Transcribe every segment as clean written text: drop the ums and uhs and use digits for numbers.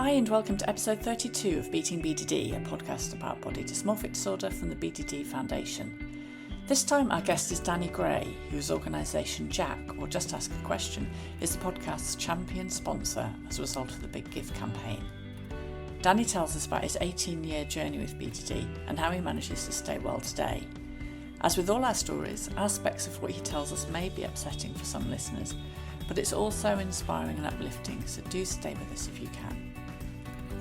Hi and welcome to episode 32 of Beating BDD, a podcast about body dysmorphic disorder from the BDD Foundation. This time our guest is Danny Gray, whose organisation Jack, or Just Ask a Question, is the podcast's champion sponsor as a result of the Big Give campaign. Danny tells us about his 18-year journey with BDD and how he manages to stay well today. As with all our stories, aspects of what he tells us may be upsetting for some listeners, but it's also inspiring and uplifting, so do stay with us if you can.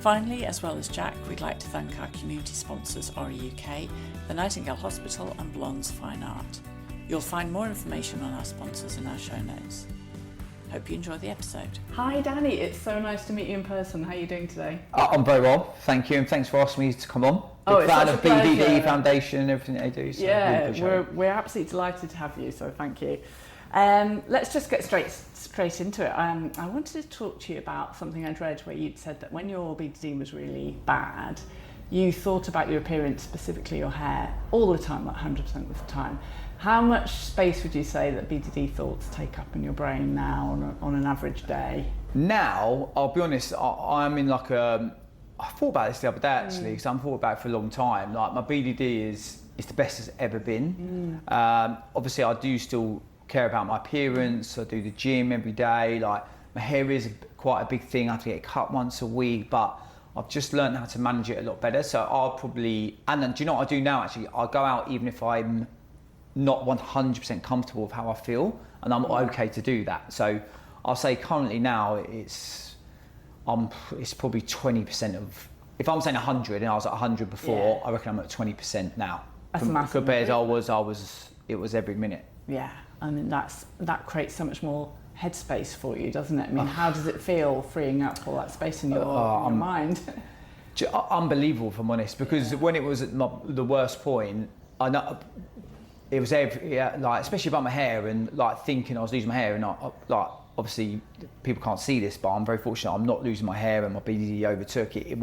Finally, as well as Jack, we'd like to thank our community sponsors Ori UK, the Nightingale Hospital and Blonde's Fine Art. You'll find more information on our sponsors in our show notes. Hope you enjoy the episode. Hi Danny, it's so nice to meet you in person. How are you doing today? I'm very well, thank you, and thanks for asking me to come on. It's fan such of a pleasure. BDD Foundation and everything they do. So Yeah, really we're absolutely delighted to have you, so thank you. Let's just get straight into it. I wanted to talk to you about something I'd read where you'd said that when your BDD was really bad, you thought about your appearance, specifically your hair, all the time, like 100% of the time. How much space would you say that BDD thoughts take up in your brain now on an average day? Now, I'll be honest, I'm in like a... I thought about this the other day actually, because I've thought about it for a long time. Like my BDD is the best it's ever been. Obviously, I do still care about my appearance. I do the gym every day. Like my hair is quite a big thing. I have to get it cut once a week, but I've just learned how to manage it a lot better. So I'll probably, and then do you know what I do now actually? I go out even if I'm not 100% comfortable with how I feel, and I'm okay to do that. So I'll say currently now it's probably 20% of, if I'm saying 100 and I was at 100 before, I reckon I'm at 20% now. That's massive. Compared to it was every minute. Yeah, I mean that creates so much more headspace for you, doesn't it? I mean, how does it feel freeing up all that space in your mind? Unbelievable, if I'm honest, because when it was at the worst point, I know it was like especially about my hair and like thinking I was losing my hair, and like obviously people can't see this, but I'm very fortunate I'm not losing my hair, and my BDD overtook it. It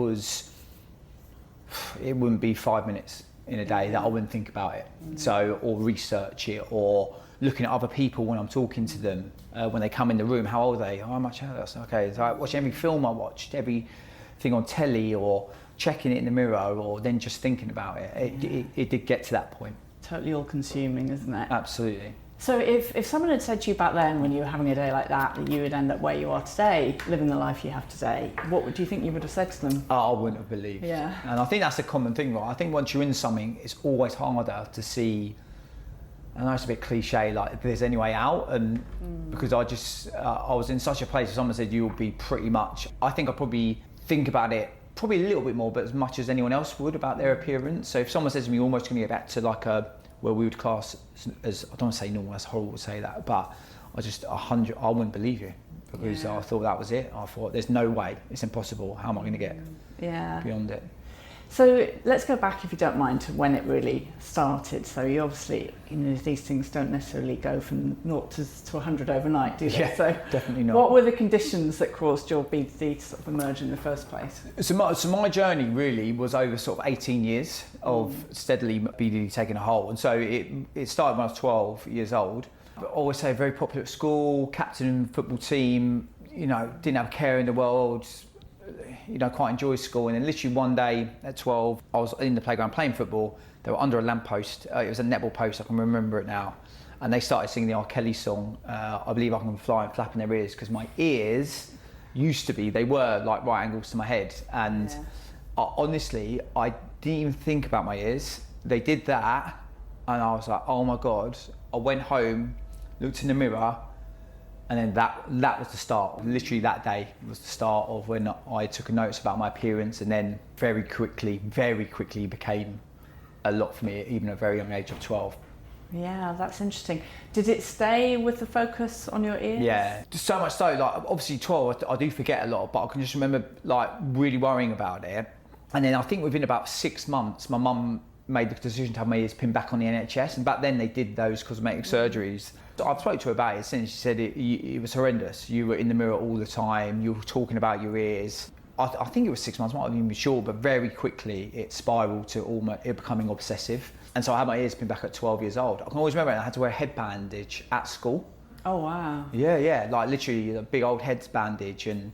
wouldn't be 5 minutes in a day that I wouldn't think about it. So, or research it, or looking at other people when I'm talking to them, when they come in the room, how old are they? Oh, how much hair? That's okay. It's like watching every film I watched, everything on telly, or checking it in the mirror, or then just thinking about it. It did get to that point. Totally all-consuming, isn't it? Absolutely. So if someone had said to you back then, when you were having a day like that you would end up where you are today, living the life you have today, what would you think you would have said to them? I wouldn't have believed. Yeah. And I think that's a common thing, right? I think once you're in something, it's always harder to see. I know it's a bit cliche, like if there's any way out, and because I was in such a place where someone said you'll be pretty much, I think I probably think about it probably a little bit more, but as much as anyone else would about their appearance. So if someone says to me, you're almost going to get back to like where we would class as, I don't want to say normal, that's horrible to say that, but I wouldn't believe you, because I thought that was it. I thought there's no way, it's impossible. How am I going to get beyond it? So let's go back, if you don't mind, to when it really started. So you obviously, these things don't necessarily go from 0 to 100 overnight, do they? Yeah, so definitely not. What were the conditions that caused your BDD to sort of emerge in the first place? So my journey really was over sort of 18 years of steadily BDD taking a hold. And so it started when I was 12 years old. I always say very popular at school, captain in the football team, didn't have a care in the world, quite enjoy school. And then literally one day at 12, I was in the playground playing football. They were under a lamppost. It was a netball post, I can remember it now. And they started singing the R. Kelly song, I Believe I Can Fly, and flapping their ears, because my ears they were like right angles to my head. And honestly, I didn't even think about my ears. They did that, and I was like, oh my God. I went home, looked in the mirror, and then that was the start. Literally that day was the start of when I took a notice about my appearance, and then very quickly became a lot for me, even at a very young age of 12. Yeah, that's interesting. Did it stay with the focus on your ears? Yeah, so much so, like obviously 12, I do forget a lot, but I can just remember like really worrying about it. And then I think within about 6 months, my mum made the decision to have my ears pinned back on the NHS, and back then they did those cosmetic surgeries. So I've spoken to her about it since. She said it was horrendous. You were in the mirror all the time, you were talking about your ears. I think it was 6 months, I might not even be sure, but very quickly it spiraled to it becoming obsessive. And so I had my ears pinned back at 12 years old. I can always remember I had to wear a head bandage at school. Oh wow. Yeah, like literally a big old head bandage, and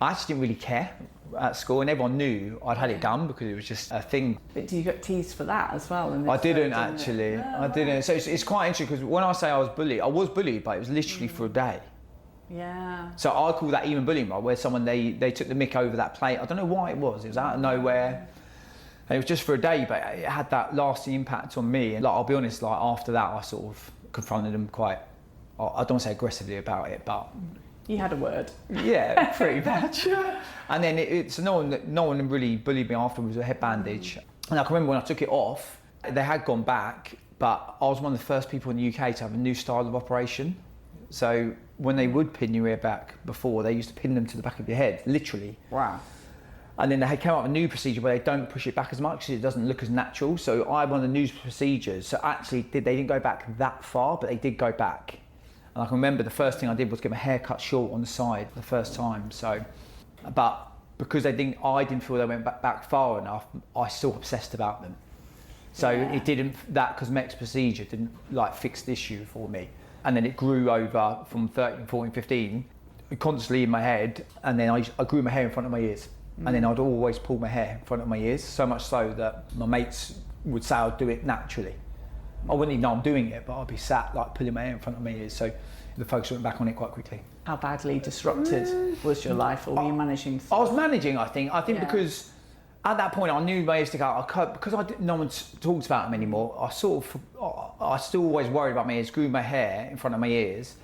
I actually didn't really care at school, and everyone knew I'd had it done because it was just a thing. But you got teased for that as well? I didn't actually. I didn't. So it's quite interesting because when I say I was bullied, but it was literally for a day. Yeah. So I call that even bullying, right? Where someone they took the mick over that plate. I don't know why it was. It was out of nowhere. And it was just for a day, but it had that lasting impact on me. And like, I'll be honest, like after that, I sort of confronted them quite. I don't want to say aggressively about it, but you had a word. Yeah, pretty much. And then so no one really bullied me afterwards with a head bandage. And I can remember when I took it off, they had gone back, but I was one of the first people in the UK to have a new style of operation. So when they would pin your ear back before, they used to pin them to the back of your head, literally. Wow. And then they had come up with a new procedure where they don't push it back as much because it doesn't look as natural. So I had one of the new procedures. So actually, they didn't go back that far, but they did go back. And I can remember the first thing I did was get my hair cut short on the side the first time. So, but because I didn't feel they went back far enough, I still obsessed about them. So that cosmetics procedure didn't like fix the issue for me. And then it grew over from 13, 14, 15, constantly in my head. And then I grew my hair in front of my ears. And then I'd always pull my hair in front of my ears, so much so that my mates would say I'd do it naturally. I wouldn't even know I'm doing it, but I'd be sat like pulling my hair in front of my ears. So the focus went back on it quite quickly. How badly disrupted was your life, or were you managing? I was managing, I think because at that point I knew my ears stick out. Because no one talks about them anymore. I still always worried about my ears, grew my hair in front of my ears.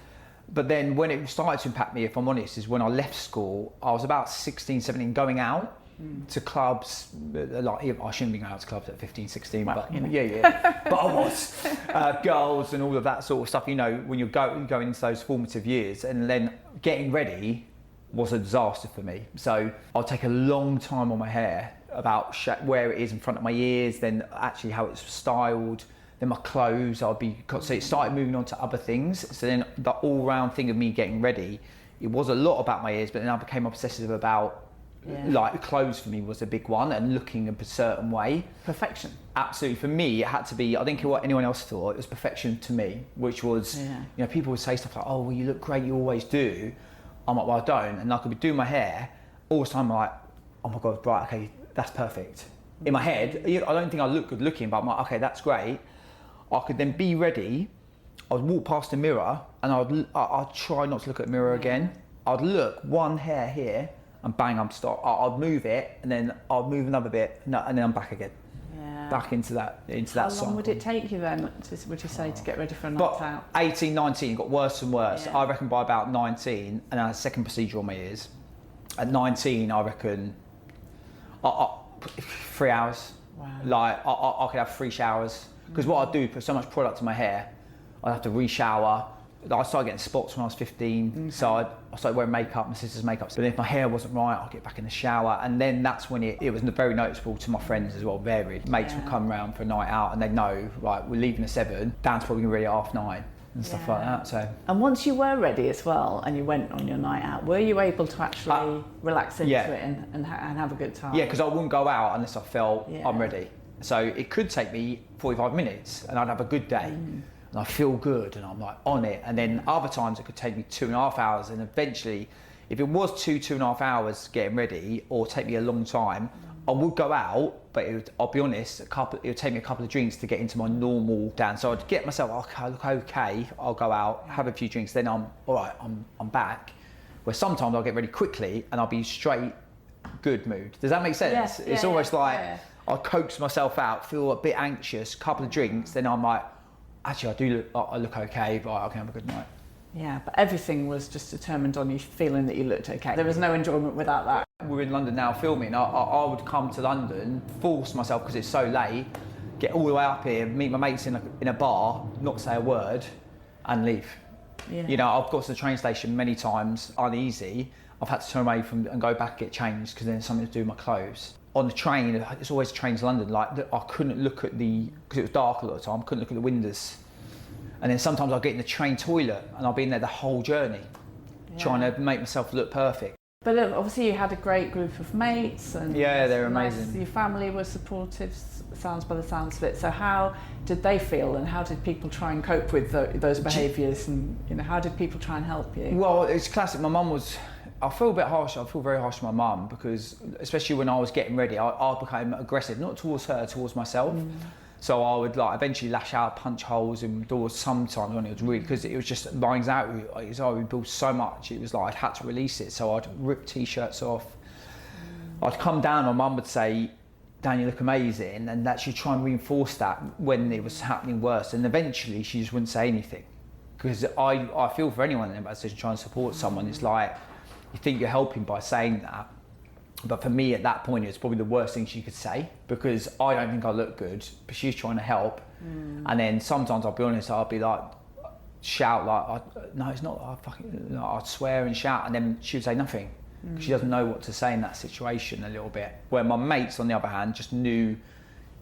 But then when it started to impact me, if I'm honest, is when I left school. I was about 16, 17, going out to clubs. Like, I shouldn't be going out to clubs at 15, 16, well, but you know. but I was. Girls and all of that sort of stuff, when you're going into those formative years. And then getting ready was a disaster for me. So I'll take a long time on my hair about where it is in front of my ears, then actually how it's styled. Then my clothes, so it started moving on to other things. So then the all-round thing of me getting ready, it was a lot about my ears, but then I became obsessive about, like, clothes for me was a big one, and looking a certain way. Perfection. Absolutely. For me, it had to be, I think what anyone else thought, it was perfection to me, which was, people would say stuff like, oh, well, you look great, you always do. I'm like, well, I don't. And I could be doing my hair, all the time I'm like, oh my God, right, okay, that's perfect. In my head, I don't think I look good looking, but I'm like, okay, that's great. I could then be ready. I'd walk past a mirror and I'd try not to look at the mirror again. I'd look one hair here and bang, I'm stopped. I'd move it and then I'd move another bit and then I'm back again. Yeah. Back into that cycle. How long would it take you then, would you say, to get ready for a night out? 18, 19, it got worse and worse. I reckon by about 19, and I had a second procedure on my ears. At 19, I reckon 3 hours. Wow. Like I could have 3 showers. Because what I'd do, put so much product in my hair, I'd have to re-shower. I started getting spots when I was 15, so I started wearing makeup, my sister's makeup. But if my hair wasn't right, I'd get back in the shower. And then that's when it was very noticeable to my friends as well, varied. Mates would come round for a night out and they'd know, right, we're leaving at 7, Dan's probably going to be ready at 9:30 and stuff like that. So. And once you were ready as well, and you went on your night out, were you able to actually relax into it and have a good time? Yeah, because I wouldn't go out unless I felt I'm ready. So it could take me 45 minutes and I'd have a good day and I feel good and I'm like on it. And then other times it could take me 2.5 hours, and eventually if it was 2.5 hours getting ready or take me a long time, I would go out, but I'll be honest, it would take me a couple of drinks to get into my normal dance. So I'd get myself, okay, look okay, I'll go out, have a few drinks, then I'm all right, I'm back. Where sometimes I'll get ready quickly and I'll be straight good mood. Does that make sense? It's almost like I coax myself out, feel a bit anxious, couple of drinks, then I'm like, actually I look okay, but I can have a good night. Yeah, but everything was just determined on you feeling that you looked okay. There was no enjoyment without that. We're in London now filming. I would come to London, force myself because it's so late, get all the way up here, meet my mates in a bar, not say a word, and leave. Yeah. I've got to the train station many times, uneasy. I've had to turn away and go back, get changed, because then there's something to do with my clothes. On the train, it's always trains to London, like I couldn't look at because it was dark a lot of the time, couldn't look at the windows. And then sometimes I'll get in the train toilet and I'll be in there the whole journey, trying to make myself look perfect. But obviously you had a great group of mates and they're amazing. Your family was supportive, by the sounds of it. So how did they feel, and how did people try and cope with those behaviours, and how did people try and help you? Well, it's classic. My mum was I feel a bit harsh. I feel very harsh to my mum because, especially when I was getting ready, I became aggressive, not towards her, towards myself. So I would like eventually lash out, punch holes in doors sometimes when it was really, because it was just my anxiety. I would build so much. It was like I had to release it. So I'd rip t-shirts off. I'd come down. My mum would say, "Dan, you look amazing," and that she'd try and reinforce that when it was happening worse. And eventually, she just wouldn't say anything. Because I feel for anyone in that position trying to support someone, it's like, you think you're helping by saying that. But for me at that point, it's probably the worst thing she could say because I don't think I look good, but she's trying to help. And then sometimes, I'll be honest, I'll be like, shout like, no, it's not, I'd swear and shout, and then she would say nothing. She doesn't know what to say in that situation a little bit. Where my mates, on the other hand, just knew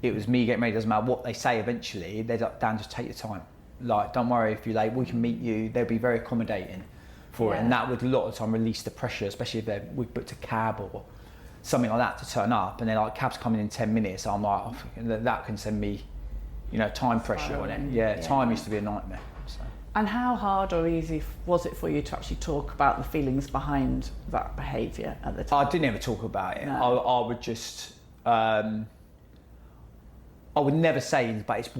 it was me getting ready, doesn't matter what they say eventually, they'd like, Dan, just take your time. Like, don't worry if you're late, we can meet you. They'll be very accommodating for it. And that would a lot of the time release the pressure, especially if we've booked a cab or something like that to turn up. And they're like, cab's coming in 10 minutes. I'm like, oh, that can send me, time pressure on it. Yeah, time used to be a nightmare. So. And how hard or easy was it for you to actually talk about the feelings behind that behaviour at the time? I didn't ever talk about it. No. I would just... I would never say, but it's,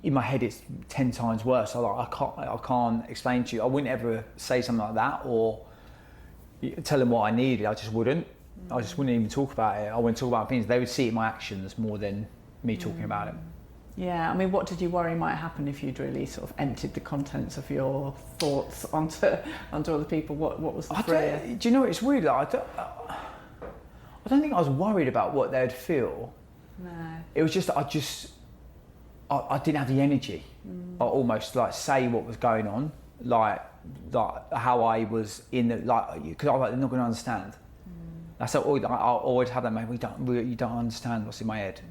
in my head it's 10 times worse. I can't explain to you. I wouldn't ever say something like that or tell them what I needed. I just wouldn't. I just wouldn't even talk about it. I wouldn't talk about things. They would see it in my actions more than me talking about it. Yeah, I mean, what did you worry might happen if you'd really sort of emptied the contents of your thoughts onto other people? What was the fear? Do you know what, it's weird? Like, I don't think I was worried about what they'd feel. No. It was just, I didn't have the energy. I almost like say what was going on, like how I was in the, because I was like, they're not going to understand. That's how I always have that, mate, you don't understand what's in my head.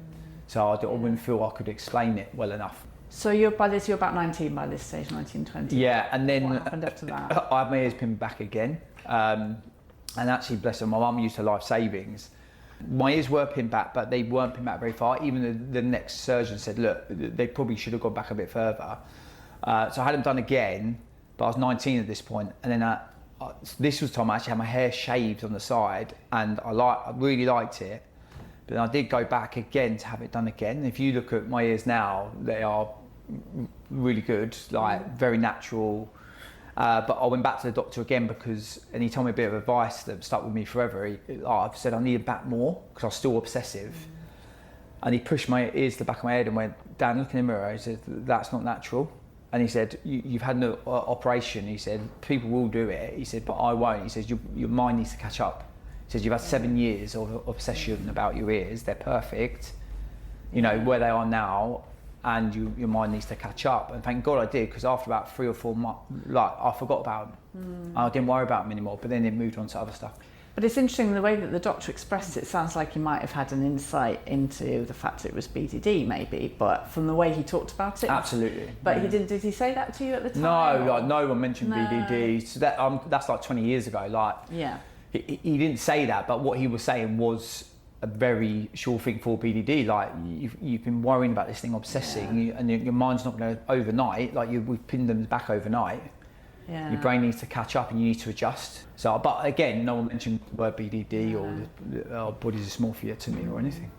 So I wouldn't feel I could explain it well enough. So you're about 19 by this stage, 19, 20. Yeah, and then what happened after that? I had my ears pinned back again. And actually, bless her, my mum used her life savings. My ears were pinned back, but they weren't pinned back very far. Even the next surgeon said, look, they probably should have gone back a bit further. So I had them done again, but I was 19 at this point. And then this was the time I actually had my hair shaved on the side, and I really liked it. But then I did go back again to have it done again. If you look at my ears now, they are really good, like very natural. But I went back to the doctor again and he told me a bit of advice that stuck with me forever. I've said I need it back more because I was still obsessive. And he pushed my ears to the back of my head and went, Dan, look in the mirror. He said, that's not natural. And he said, you've had an operation. He said, people will do it. He said, but I won't. He says, your mind needs to catch up. He says, you've had 7 years of obsession about your ears. They're perfect, where they are now. And your mind needs to catch up. And thank God I did, because after about 3 or 4 months, I forgot about them. I didn't worry about them anymore, but then it moved on to other stuff. But it's interesting the way that the doctor expressed it. Sounds like he might have had an insight into the fact that it was BDD, maybe. But from the way he talked about it, absolutely. But he didn't. Did he say that to you at the time? No, no one mentioned BDD. So that's like 20 years ago. He didn't say that, but what he was saying was a very sure thing for BDD. Like you've been worrying about this thing, obsessing, and your mind's not going to overnight. Like we've pinned them back overnight. Yeah. Your brain needs to catch up, and you need to adjust. So, but again, no one mentioned the word BDD or body dysmorphia to me or anything.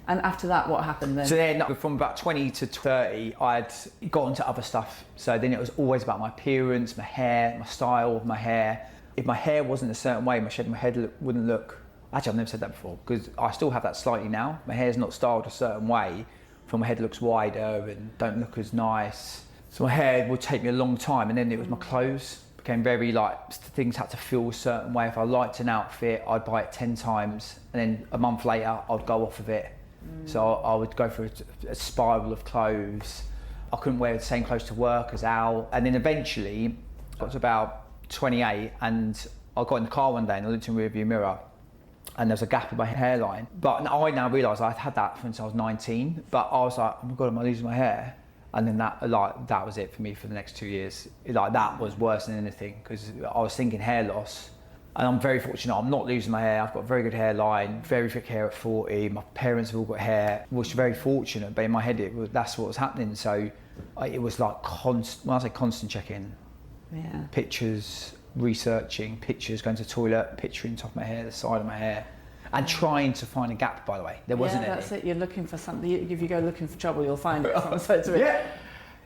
And after that, what happened then? So then, from about 20 to 30, I'd got into other stuff. So then it was always about my appearance, my hair, my style of my hair. If my hair wasn't a certain way, my head wouldn't look. Actually, I've never said that before, because I still have that slightly now. My hair's not styled a certain way, so my head looks wider and don't look as nice. So my hair would take me a long time, and then it was my clothes. Became very things had to feel a certain way. If I liked an outfit, I'd buy it 10 times, and then a month later, I'd go off of it. So I would go through a spiral of clothes. I couldn't wear the same clothes to work as Al. And then eventually, I was about 28, and I got in the car one day and I looked in the rearview mirror, and there was a gap in my hairline. But I now realise I'd had that since I was 19, but I was like, oh my God, am I losing my hair? And then that was it for me for the next 2 years. That was worse than anything, because I was thinking hair loss. And I'm very fortunate, I'm not losing my hair. I've got a very good hairline, very thick hair at 40. My parents have all got hair, which is very fortunate, but in my head, that's what was happening. So it was like when I say constant checking, pictures, researching pictures, going to the toilet, picturing the top of my hair, the side of my hair, and trying to find a gap, by the way. There wasn't any. That's it. You're looking for something. If you go looking for trouble, you'll find it. Yeah.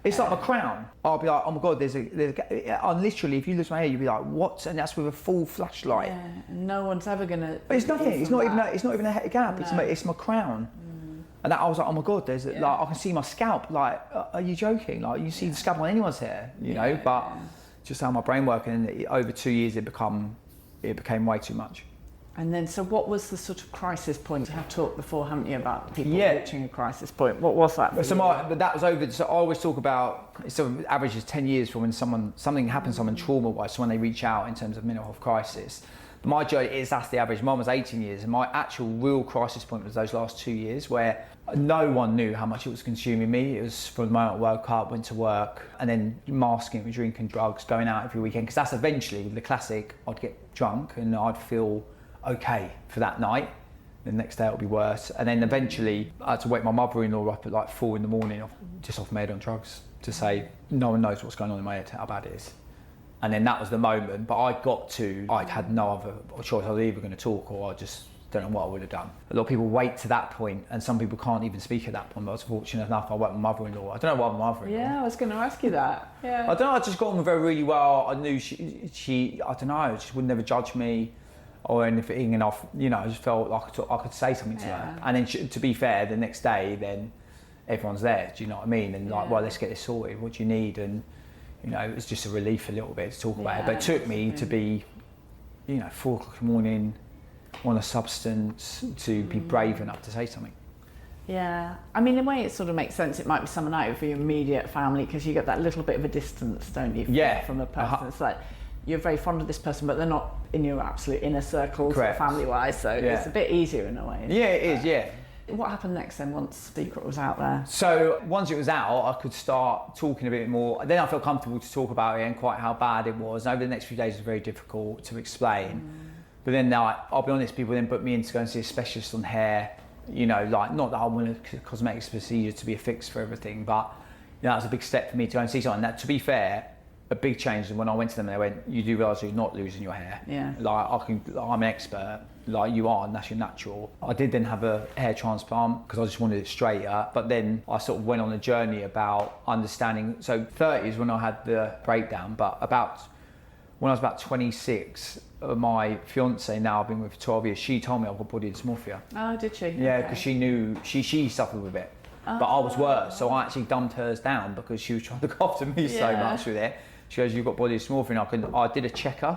It's like my crown. I'll be like, oh my God, there's a gap. And literally, if you lose my hair, you'll be like, what? And that's with a full flashlight. Yeah, no one's ever gonna. But it's nothing. It's not even a gap. No. It's my crown. And that I was like, oh my God, there's like I can see my scalp. Like, are you joking? Like, you see the scalp on anyone's hair, you know? But just how my brain worked, and over 2 years, it became way too much. And then, so what was the sort of crisis point? You have talked before, haven't you, about people reaching a crisis point? What was that? But that was over. So I always talk about, so average is 10 years from when something happens to someone trauma-wise, so when they reach out in terms of mental health crisis. But my journey is, that's the average. Mine was 18 years, and my actual real crisis point was those last 2 years, where no one knew how much it was consuming me. It was from the moment I woke up, went to work, and then masking with drinking drugs, going out every weekend, because that's eventually the classic. I'd get drunk and I'd feel okay for that night. The next day it'll be worse. And then eventually I had to wake my mother-in-law up at like 4 a.m, just off my head on drugs, to say, no one knows what's going on in my head, how bad it is. And then that was the moment, but I'd had no other choice. I was either going to talk or I just don't know what I would have done. A lot of people wait to that point, and some people can't even speak at that point. But I was fortunate enough, I went with my mother-in-law. I don't know what my mother-in-law. Yeah, I was going to ask you that. Yeah. I don't know, I just got on with her really well. I knew she I don't know, she would never judge me or anything, and I just felt like I could say something to her. And then to be fair, the next day, then everyone's there, do you know what I mean? And like, well, let's get this sorted, what do you need? And it was just a relief a little bit to talk about it. But it took me to be, 4 o'clock in the morning on a substance to be brave enough to say something. Yeah, I mean, in a way it sort of makes sense. It might be someone out of your immediate family, because you get that little bit of a distance, don't you, from a person. It's like, you're very fond of this person, but they're not in your absolute inner circle, sort of family-wise, so it's a bit easier in a way. Yeah, it is, yeah. What happened next then, once Secret was out there? So once it was out, I could start talking a bit more. Then I felt comfortable to talk about it and quite how bad it was. And over the next few days, it was very difficult to explain. But then now, I'll be honest, people then put me in to go and see a specialist on hair. Like, not that I want a cosmetics procedure to be a fix for everything, but that was a big step for me to go and see someone. Now, to be fair, a big change. And when I went to them, they went, "You do realise you're not losing your hair. Yeah. Like, I'm an expert. Like, you are, and that's your natural." I did then have a hair transplant because I just wanted it straighter. But then I sort of went on a journey about understanding. So 30 is when I had the breakdown. But when I was about 26, my fiance, now I've been with for 12 years, she told me I've got body dysmorphia. Oh, did she? Yeah, because she knew she suffered with it. But I was worse, so I actually dumped hers down because she was trying to look after me so much with it. She goes, "You've got body dysmorphia," and I did a checker,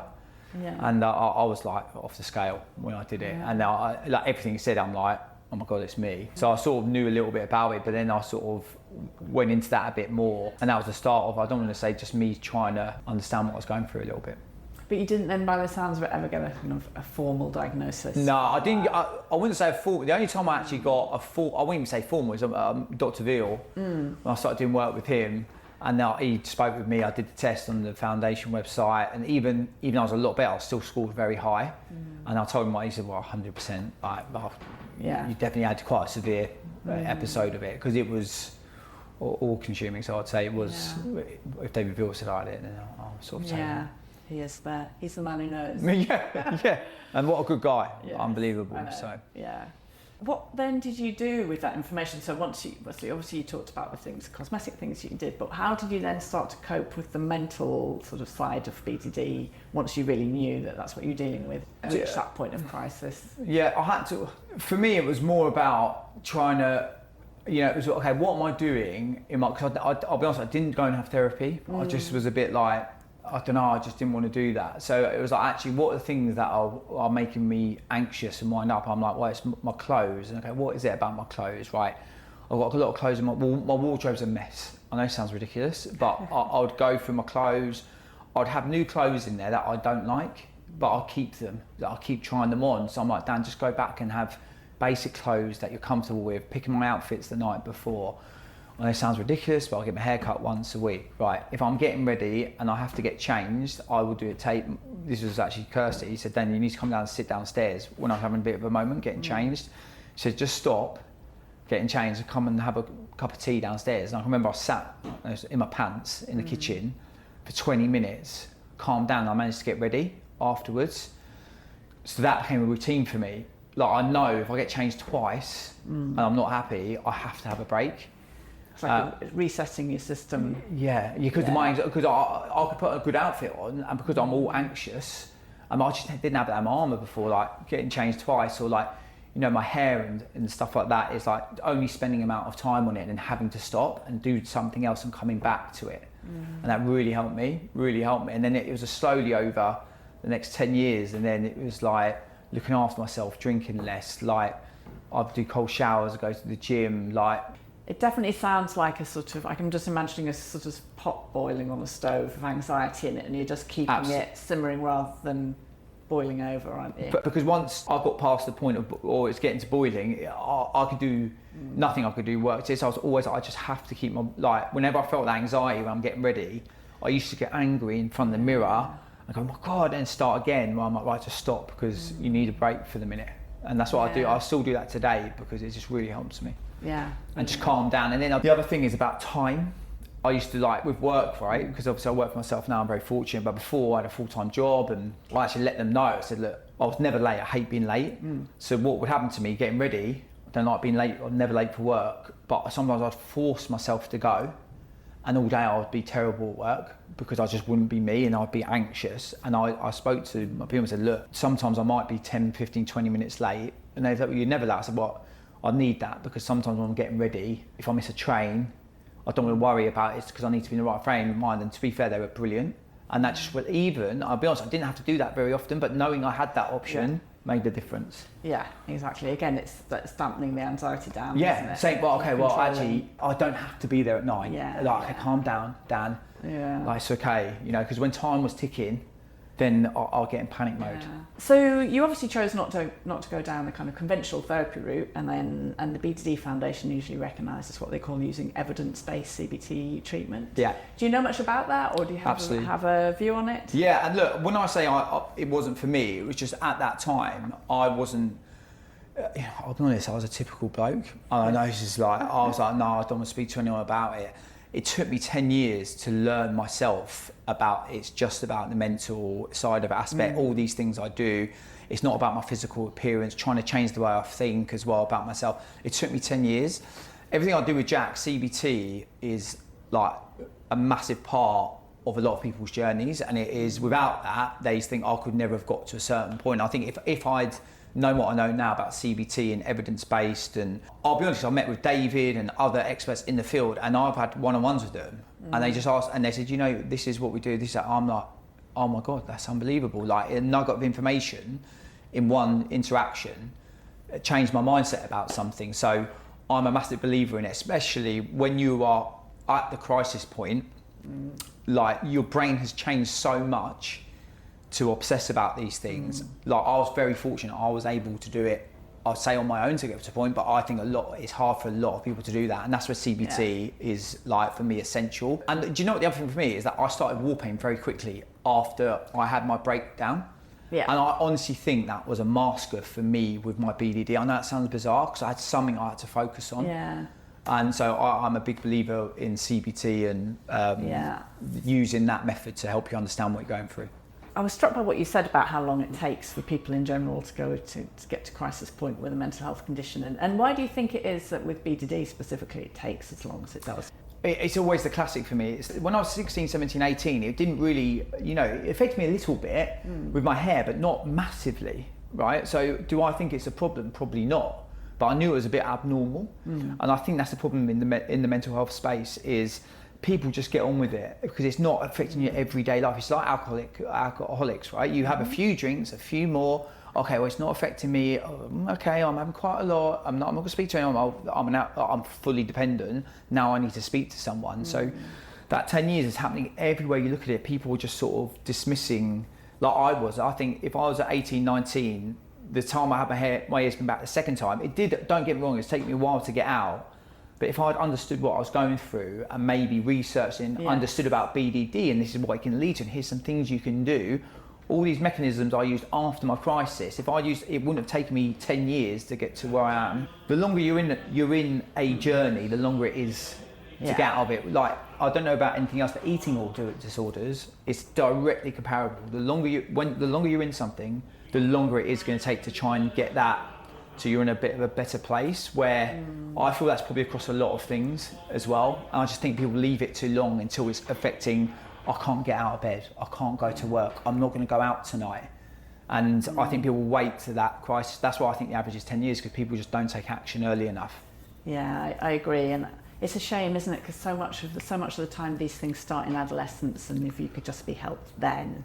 and I was like off the scale when I did it, and like everything he said, I'm like, oh my God, it's me. So I sort of knew a little bit about it, but then I sort of went into that a bit more, and that was the start of, I don't want to say just me trying to understand what I was going through a little bit. But you didn't then, by the sounds of it, ever get a formal diagnosis? No, I didn't. I wouldn't say a formal. The only time I actually got a full, I wouldn't even say formal, was Dr. Veal. When I started doing work with him, and now he spoke with me. I did the test on the foundation website, and even though I was a lot better, I still scored very high. And I told him, he said, "Well, 100%. You definitely had quite a severe episode of it, because it was all-consuming." So I'd say it was. If David Veal said I had it, then I'll sort of say. Yeah. He is there. He's the man who knows. yeah. And what a good guy. Yes, unbelievable. So. Yeah. What then did you do with that information? So once obviously you talked about the things, cosmetic things you did, but how did you then start to cope with the mental sort of side of BDD once you really knew that that's what you're dealing with, reached that point of crisis? Yeah, I had to. For me, it was more about trying to. It was okay. What am I doing in my? Because I'll be honest, I didn't go and have therapy. I just was a bit like, I don't know, I just didn't want to do that. So it was like, actually, what are the things that are making me anxious and wind up? I'm like, well, it's my clothes. And okay, what is it about my clothes, right? I've got a lot of clothes in my wardrobe's a mess. I know it sounds ridiculous, but I would go through my clothes. I'd have new clothes in there that I don't like, but I'll keep them. I'll keep trying them on. So I'm like, Dan, just go back and have basic clothes that you're comfortable with, picking my outfits the night before. I know it sounds ridiculous, but I'll get my hair cut once a week. Right, if I'm getting ready and I have to get changed, I will do it. This was actually Kirsty. He said, "Dan, you need to come down and sit downstairs." When I was having a bit of a moment getting changed, he said, "Just stop getting changed and come and have a cup of tea downstairs." And I remember I sat in my pants in the kitchen for 20 minutes, calmed down. I managed to get ready afterwards. So that became a routine for me. Like, I know if I get changed twice and I'm not happy, I have to have a break. It's like resetting your system. Yeah, because because I could put a good outfit on, and because I'm all anxious, I just didn't have that armour before, like getting changed twice, or like, you know, my hair and stuff like that is like only spending amount of time on it and having to stop and do something else and coming back to it. And that really helped me. And then it was slowly over the next 10 years, and then it was like looking after myself, drinking less, like I'd do cold showers, I go to the gym, like. It definitely sounds like a sort of, I'm just imagining a sort of pot boiling on a stove with anxiety in it, and you're just keeping it simmering rather than boiling over, aren't you? But because once I got past the point of, or it's getting to boiling, I could do nothing. I could do work. So I just have to keep my, like, whenever I felt that anxiety when I'm getting ready, I used to get angry in front of the mirror and go, oh my God, and start again. Well, I'm like, right, to stop, because you need a break for the minute. And that's what I do. I still do that today because it just really helps me. Yeah. And just calm down. And then the other thing is about time. I used to, like, with work, right, because obviously I work for myself now, I'm very fortunate, but before I had a full-time job, and I actually let them know. I said, look, I was never late, I hate being late. So what would happen to me getting ready, I don't like being late, I'm never late for work, but sometimes I'd force myself to go, and all day I would be terrible at work because I just wouldn't be me, and I'd be anxious. And I spoke to my people and said, look, sometimes I might be 10, 15, 20 minutes late. And they said, well, you're never late. I said, well, I need that, because sometimes when I'm getting ready, if I miss a train, I don't want to worry about it, because I need to be in the right frame of mind. And to be fair, they were brilliant. And that just, well, even, I'll be honest, I didn't have to do that very often, but knowing I had that option made the difference. Yeah, exactly. Again, it's dampening the anxiety down. Yeah, isn't it? saying, well, okay, well, actually, I don't have to be there at 9. Yeah. Like, okay, calm down, Dan. Yeah. Like, it's okay, you know, because when time was ticking, then I'll get in panic mode. Yeah. So you obviously chose not to go down the kind of conventional therapy route, and the BDD Foundation usually recognises what they call using evidence-based CBT treatment. Yeah. Do you know much about that, or do you have a view on it? Yeah, and look, when I say it wasn't for me, it was just at that time I wasn't. I'll be honest, I was a typical bloke. I know it's just like, I was like, no, I don't want to speak to anyone about it. It took me 10 years to learn myself about, it's just about the mental side of it, aspect, all these things I do. It's not about my physical appearance, trying to change the way I think as well about myself. It took me 10 years. Everything I do with Jack, CBT is like a massive part of a lot of people's journeys, and it is, without that, they think I could never have got to a certain point. I think if I'd known what I know now about CBT and evidence-based, and I'll be honest, I met with David and other experts in the field, and I've had one-on-ones with them, and they just asked, and they said, you know, this is what we do, this, that. I'm like, oh my God, that's unbelievable. Like, a nugget of information in one interaction changed my mindset about something. So I'm a massive believer in it, especially when you are at the crisis point. Like, your brain has changed so much to obsess about these things. Like, I was very fortunate, I was able to do it, I'd say, on my own to get to a point, but I think it's hard for a lot of people to do that, and that's where CBT is, like, for me, essential. And do you know what the other thing for me is, that I started wall pain very quickly after I had my breakdown. Yeah. And I honestly think that was a masker for me with my BDD. I know that sounds bizarre, because I had something I had to focus on. Yeah. And so I'm a big believer in CBT and using that method to help you understand what you're going through. I was struck by what you said about how long it takes for people in general to get to crisis point with a mental health condition, and why do you think it is that with BDD specifically it takes as long as it does? It's always the classic for me. When I was 16, 17, 18, it didn't really, you know, it affected me a little bit with my hair, but not massively, right? So do I think it's a problem? Probably not. But I knew it was a bit abnormal. And I think that's the problem in the mental health space, is people just get on with it because it's not affecting your everyday life. It's like alcoholics, right? You have a few drinks, a few more. Okay, well, it's not affecting me. Okay, I'm having quite a lot. I'm not going to speak to anyone. I'm fully dependent. Now I need to speak to someone. So that 10 years is happening everywhere you look at it. People are just sort of dismissing, like I was. I think if I was at 18, 19, the time I had my ears been back the second time, it did, don't get me wrong, it's taken me a while to get out. But if I'd understood what I was going through and maybe researched and understood about BDD, and this is what it can lead to, and here's some things you can do, all these mechanisms I used after my crisis, if I used, it wouldn't have taken me 10 years to get to where I am. The longer you're in a journey, the longer it is to get out of it. Like, I don't know about anything else, but eating disorders is directly comparable. The longer you're in something, the longer it is going to take to try and get that so you're in a bit of a better place, where I feel that's probably across a lot of things as well. And I just think people leave it too long until it's affecting, I can't get out of bed, I can't go to work, I'm not going to go out tonight. And I think people wait to that crisis. That's why I think the average is 10 years, because people just don't take action early enough. Yeah, I agree. And it's a shame, isn't it? Because so much of the time these things start in adolescence, and if you could just be helped then,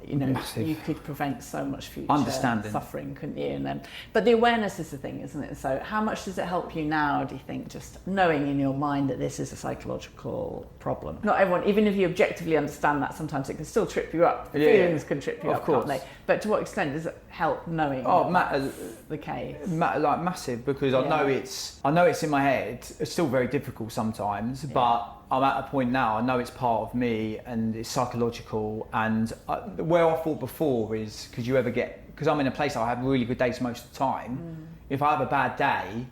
you know, Massive. You could prevent so much future suffering, couldn't you? And then, but the awareness is the thing, isn't it? So how much does it help you now, do you think, just knowing in your mind that this is a psychological problem? Not everyone, even if you objectively understand that, sometimes it can still trip you up. Feelings can trip you up, can't they? But to what extent does it help knowing that's the case? Like massive, because I know it's in my head. It's still very difficult sometimes, but I'm at a point now, I know it's part of me and it's psychological. And where I thought before is, because I'm in a place I have really good days most of the time. If I have a bad day,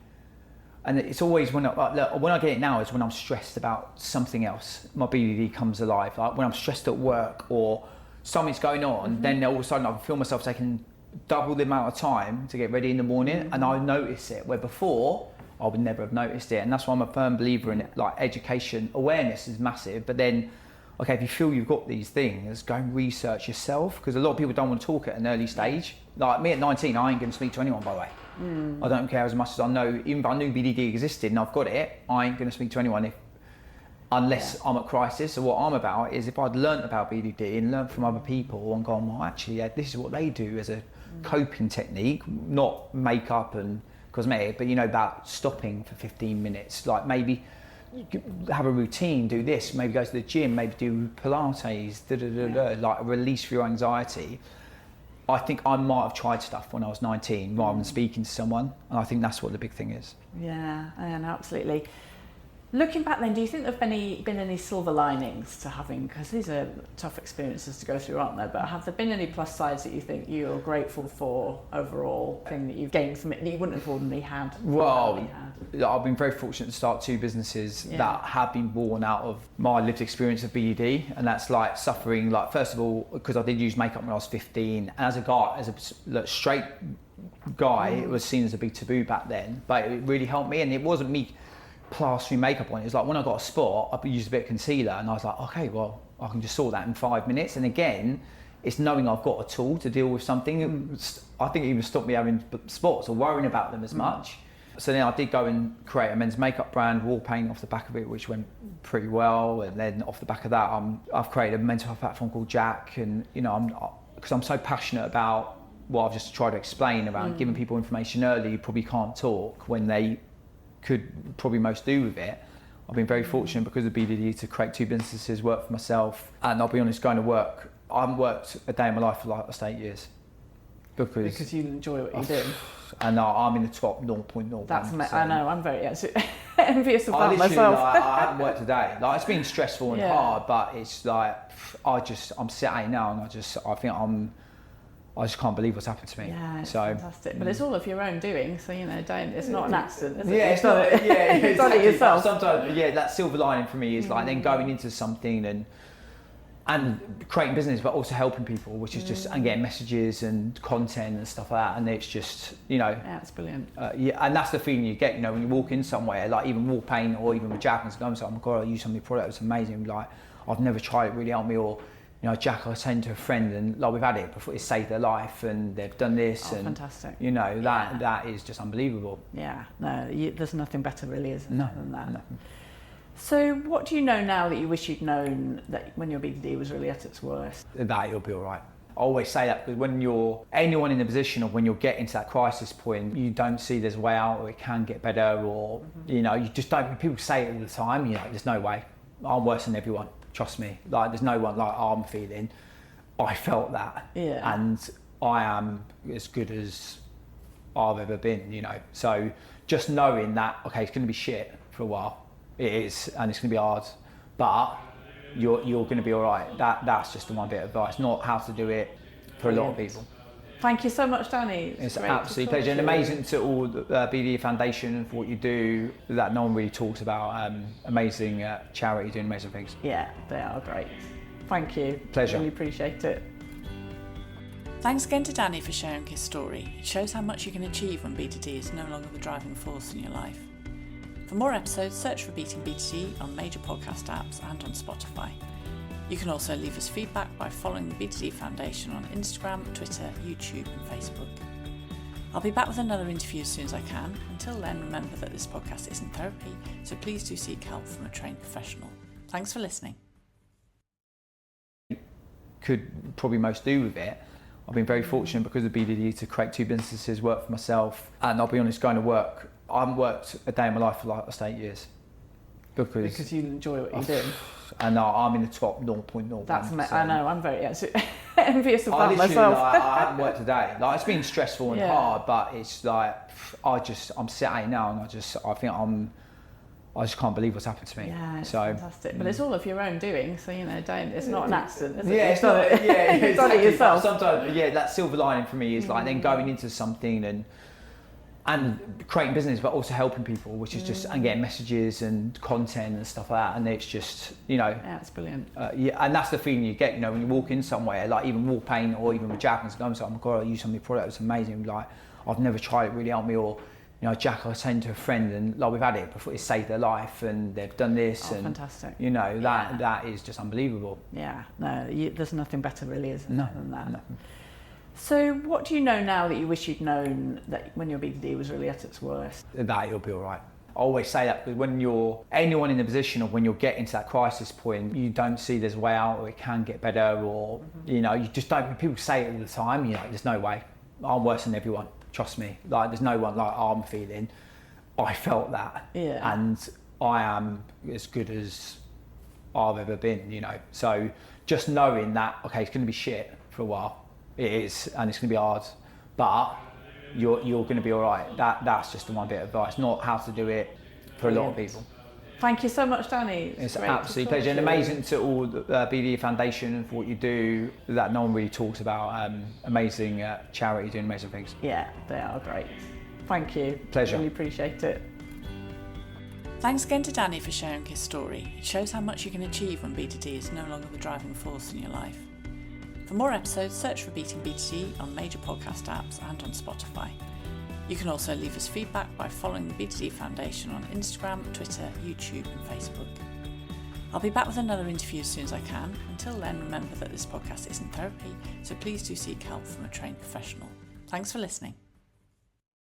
and it's always when I get it now is when I'm stressed about something else. My BDD comes alive. Like when I'm stressed at work or something's going on, then all of a sudden I feel myself taking double the amount of time to get ready in the morning, and I notice it, where before I would never have noticed it. And that's why I'm a firm believer in it. Like, education, awareness is massive, but then, okay, if you feel you've got these things, go and research yourself, because a lot of people don't want to talk at an early stage. Like me at 19, I ain't going to speak to anyone, by the way. I don't care as much as I know, even if I knew BDD existed and I've got it, I ain't going to speak to anyone unless I'm at crisis. So what I'm about is, if I'd learnt about BDD and learnt from other people and gone, well, actually, this is what they do as a coping technique, not makeup and cosmetic, but about stopping for 15 minutes, like maybe have a routine, do this, maybe go to the gym, maybe do Pilates, like release your anxiety. I think I might have tried stuff when I was 19 rather than speaking to someone, and I think that's what the big thing is. Yeah, absolutely. Looking back then, do you think there have been any silver linings to having, because these are tough experiences to go through, aren't there, but have there been any plus sides that you think you're grateful for overall, thing that you've gained from it that you wouldn't have ordinarily had? Well, I've been very fortunate to start 2 businesses that have been born out of my lived experience of BED, and that's like suffering, like first of all, because I did use makeup when I was 15, and as a guy, as a straight guy, it was seen as a big taboo back then, but it really helped me, and it wasn't me plastering makeup on it. It was like when I got a spot, I used a bit of concealer, and I was like, okay, well, I can just sort that in 5 minutes. And again, it's knowing I've got a tool to deal with something. I think it even stopped me having spots or worrying about them as much. So then I did go and create a men's makeup brand, wall paint off the back of it, which went pretty well. And then off the back of that, I've created a mental health platform called Jack. And because I'm so passionate about what I've just tried to explain around giving people information early, you probably can't talk when they could probably most do with it. I've been very fortunate because of BDD to create 2 businesses, work for myself, and I'll be honest, going to work, I haven't worked a day in my life for like last 8 years. Because you enjoy what you do. And I'm in the top 0.01%. That's I know, I'm very envious of that myself. I haven't worked a day. Like, it's been stressful and hard, but it's like, I'm sitting now and I just can't believe what's happened to me. Yeah, it's fantastic. But it's all of your own doing, so it's not an accident, is it? Yeah, it's not. Yeah, you've done it yourself. Sometimes, that silver lining for me is like then going into something and creating business, but also helping people, which is just, and getting messages and content and stuff like that. And it's just, Yeah, it's brilliant. And that's the feeling you get, when you walk in somewhere, like even wall paint or even with Jack and go, oh my God, I use some of your product, it's amazing. Like, I've never tried it, really helped me. Or, Jack, I was saying to a friend, and like we've had it before, it saved their life, and they've done this, and fantastic. That is just unbelievable. Yeah, no, there's nothing better really, than that. No. So, what do you know now that you wish you'd known that when your BDD was really at its worst? That you'll be all right. I always say that because when you're anyone in a position of when you're getting to that crisis point, you don't see there's a way out, or it can get better, or you just don't. People say it all the time. There's no way. I'm worse than everyone. Trust me, like there's no one like I'm feeling. I felt that, and I am as good as I've ever been, So just knowing that, okay, it's going to be shit for a while. It is, and it's going to be hard, but you're going to be all right. That's just the one bit of advice, not how to do it for a lot of people. Thank you so much, Danny. It's an absolute pleasure, and amazing to all the BDD Foundation for what you do that no one really talks about. Amazing charity doing amazing things. Yeah, they are great. Thank you. Pleasure. Really appreciate it. Thanks again to Danny for sharing his story. It shows how much you can achieve when BDD is no longer the driving force in your life. For more episodes, search for Beating BDD on major podcast apps and on Spotify. You can also leave us feedback by following the BDD Foundation on Instagram, Twitter, YouTube and Facebook. I'll be back with another interview as soon as I can. Until then, remember that this podcast isn't therapy, so please do seek help from a trained professional. Thanks for listening. Could probably most do with it. I've been very fortunate because of BDD to create 2 businesses, work for myself, and I'll be honest, going to work, I haven't worked a day in my life for like last 8 years. Because you enjoy what you do. And I'm in the top 0.01%. That's I know, I'm very envious of that myself. I haven't worked a day. Like, it's been stressful and hard, but it's like, I'm sitting now and I just can't believe what's happened to me. Yeah, it's fantastic. But it's all of your own doing, so it's not an accident, is it? Yeah, it's not. Yeah, you've done it yourself. Sometimes, that silver lining for me is like then going into something and creating business, but also helping people, which is just and getting messages and content and stuff like that. And it's just yeah, it's brilliant. And that's the feeling you get, when you walk in somewhere, like even wall paint or even with Jack and going, oh my god, I use some of your product, it's amazing. Like, I've never tried it, really helped me. Or Jack, I was saying to a friend, and like we've had it before, it saved their life, and they've done this, and fantastic. That is just unbelievable. Yeah, no, there's nothing better really, than that. No. So, what do you know now that you wish you'd known that when your BDD was really at its worst? That you'll be all right. I always say that because when you're anyone in the position of when you're getting to that crisis point, you don't see there's a way out, or it can get better, or you just don't. People say it all the time. There's no way. I'm worse than everyone. Trust me. Like, there's no one like I'm feeling. I felt that, and I am as good as I've ever been. So just knowing that, okay, it's going to be shit for a while. It is, and it's going to be hard, but you're going to be all right. That's just one bit of advice, not how to do it for a lot of people. Thank you so much, Danny. It's an absolute pleasure, and amazing to all the BDD Foundation for what you do that no one really talks about. Amazing charity doing amazing things. Yeah, they are great. Thank you. Pleasure. Really appreciate it. Thanks again to Danny for sharing his story. It shows how much you can achieve when BDD is no longer the driving force in your life. For more episodes, search for Beating BDD on major podcast apps and on Spotify. You can also leave us feedback by following the BDD Foundation on Instagram, Twitter, YouTube and Facebook. I'll be back with another interview as soon as I can. Until then, remember that this podcast isn't therapy, so please do seek help from a trained professional. Thanks for listening.